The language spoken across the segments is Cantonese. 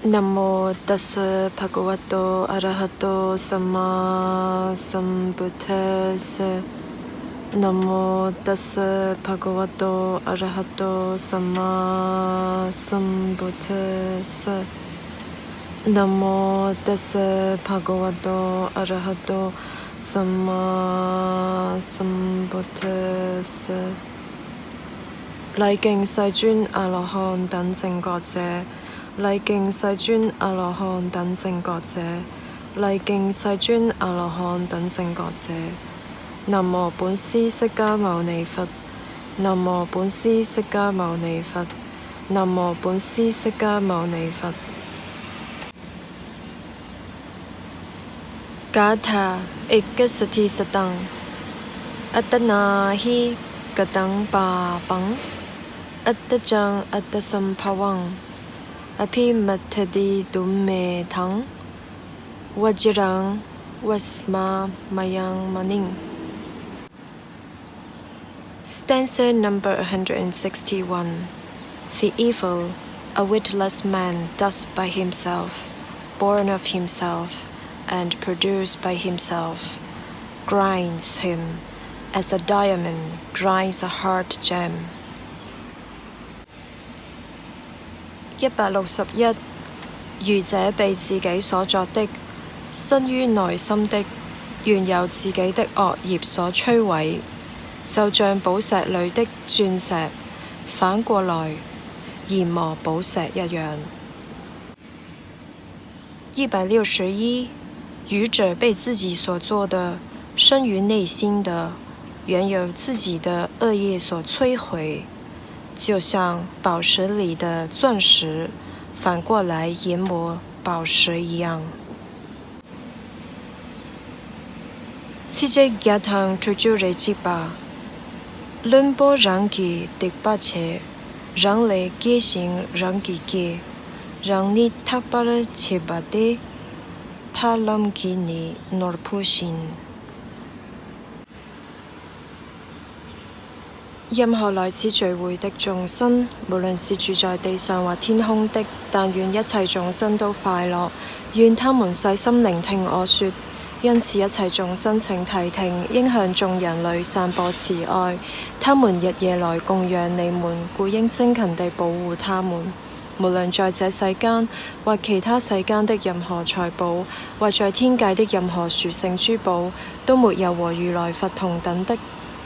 นะโมตัสสะภะคะวะโตอะระหะโตสัมมาสัมพุทธัสสะนะโมตัสสะภะคะวะโตอะระหะโตสัมมาสัมพุทธัสสะนะโมตัสสะภะคะวะโตอะระหะโตสัมมาสัมพุทธัสสะ禮敬世尊阿羅漢等正覺者，禮敬世尊阿羅漢等正覺者，禮敬世尊阿羅漢等正覺者。南無本師釋迦牟尼佛，南無本師釋迦牟尼佛，南無本師釋迦牟尼佛。迦ថាเอกสติสตังอัตตนาหิกตังปาปังอัตตจังอัตตสัมภวังอภิมัตถติตุมเมทังวัจรังวัสมามายังมณิง Stanza number 161. The evil, a witless man thus by himself, born of himself, and produced by himself, grinds him as a diamond grinds a hard gem. 161. 愚者被自己所作的，生於內心的，原由自己的惡業所摧毀，就像寶石裏的鑽石反過來研磨寶石一樣。161. 愚者被自己所做的，生於內心的，原由自己的惡業所摧毀，就像寶石裡的鑽石反過來研磨寶石一樣。Sijay gyatang tujure chipa luân bố rang kỳ tịch ba chế rang lệ ghê xình rang kỳ ghê rang ni thác ba rơ chế ba đê pa lam kỳ ni nor pu xin。任何來此聚會的眾生，無論是住在地上或天空的，但願一切眾生都快樂，願他們細心聆聽我說。因此一切眾生請諦聽，應向眾人類散播慈愛，他們日夜來供養你們，故應精勤地保護他們。無論在這世間或其他世間的任何財寶，或在天界的任何殊勝珠寶，都沒有和如來佛同等的。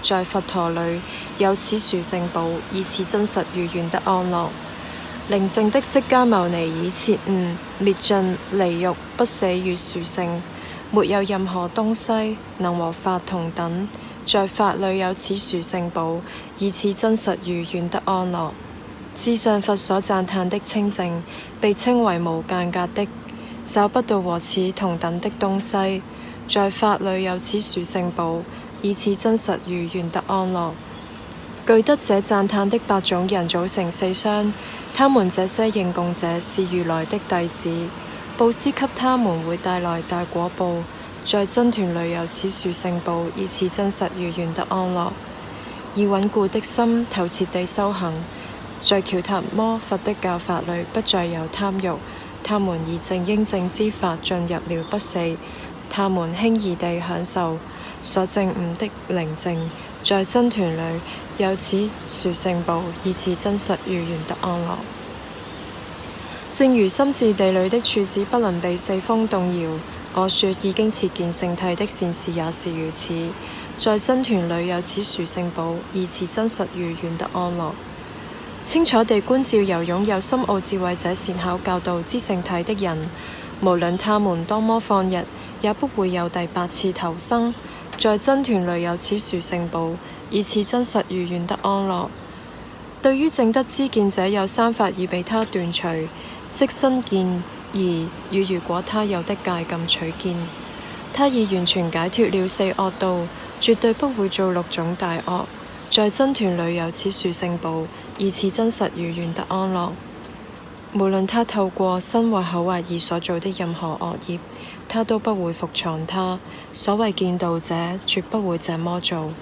在佛陀裏有此殊勝寶，以此真實如願得安樂。寧靜的釋迦牟尼以徹悟滅盡離欲不死與殊勝，沒有任何東西能和法同等。在法裏有此殊勝寶，以此真實如願得安樂。至上佛所讚歎的清淨，被稱為無間隔的，找不到和此同等的東西。在法裏有此殊勝寶，以此真實如願得安樂。具得這讚歎的8種人組成4相，他們這些應供者是如來的弟子，布施給他們會帶來大果報。在僧團裏有此殊勝寶，以此真實如願得安樂。以穩固的心透徹地修行，在喬達摩佛的教法裏不再有貪欲，他們以正應正之法進入了不死，他們輕易地享受所證悟的寧靜。在僧團裏有此殊勝寶，以此真實如願得安樂。正如心智地裏的柱子不能被四風動搖，我說已經徹見聖諦的善事也是如此。在僧團裏有此殊勝寶，以此真實如願得安樂。清楚地觀照由擁有深奧智慧者善巧教導之聖體的人，無論他們多麼放逸，也不會有第8次投生。在僧團裏有此殊勝寶，以此真實如願得安樂。對於證得知見者，有3法已被他斷除，即身見疑與如果他有的戒禁取見。他已完全解脫了4惡道，絕對不會做6種大惡。在僧團裏有此殊勝寶，以此真實如願得安樂。無論他透過身或口或意所做的任何惡業，他都不會伏藏他。所謂見道者，絕不會這麼做。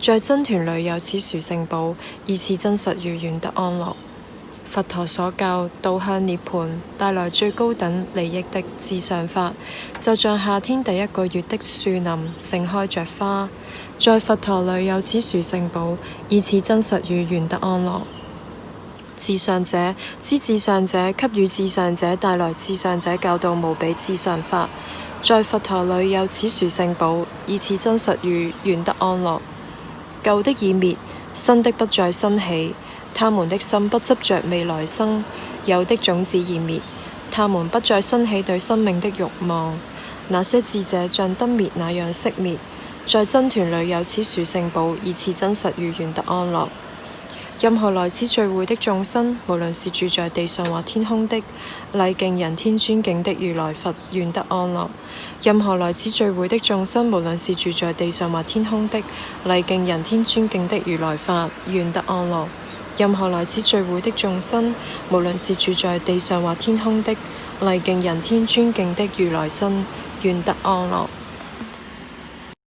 在僧團裏有此殊勝寶，以此真實如願得安樂。佛陀所教導向涅槃帶來最高等利益的至上法，就像夏天第一個月的樹林盛開着花。在佛陀裏有此殊勝寶，以此真實語願得安樂。至上者之至上者給予至上者帶來至上者教導無比至上法。在佛陀裏有此殊勝寶，以此真實語願得安樂。舊的已滅，新的不再生起。他們的心不執着未來生，有的種子已滅，他們不再生起對生命的慾望。那些智者像燈滅那樣熄滅。在僧團裏有此殊勝寶，以此真實語願得安樂。任何來此聚會的眾生，無論是住在地上或天空的，禮敬人天尊敬的如來佛，願得安樂。任何來此聚會的眾生，無論是住在地上或天空的，禮敬人天尊敬的如來法，願得安樂。任何來此聚會的眾生，無論是住在地上或天空的，禮敬人天尊敬的如來真，願得安樂。